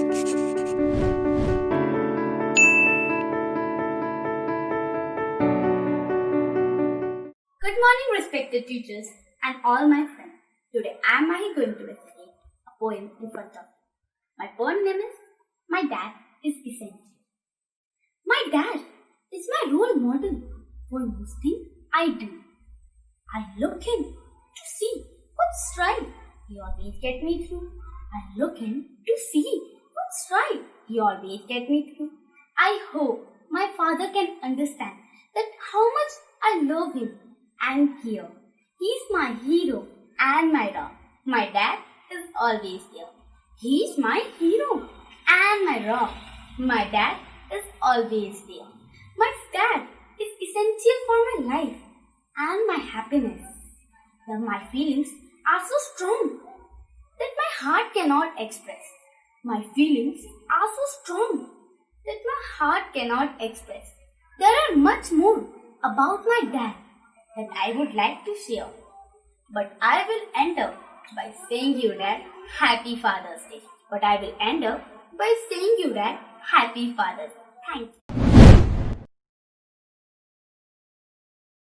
Good morning, respected teachers and all my friends. Today I am Mahi going to recite a poem in front of you. My poem name is My Dad is Essential. My dad is my role model for most things I do. I look in to see what's right. He always get me through. I look in to see what's right. He always get me through. I hope my father can understand that how much I love him and care. He's my hero and my rock. My dad is always there. He's my hero and my rock. My dad is always there. My dad is essential for my life and my happiness. My feelings are so strong that my heart cannot express. My feelings are so strong that my heart cannot express. There are much more about my dad that I would like to share. But I will end up by saying you that Happy Father's Day. Happy Father's Day. Thank you.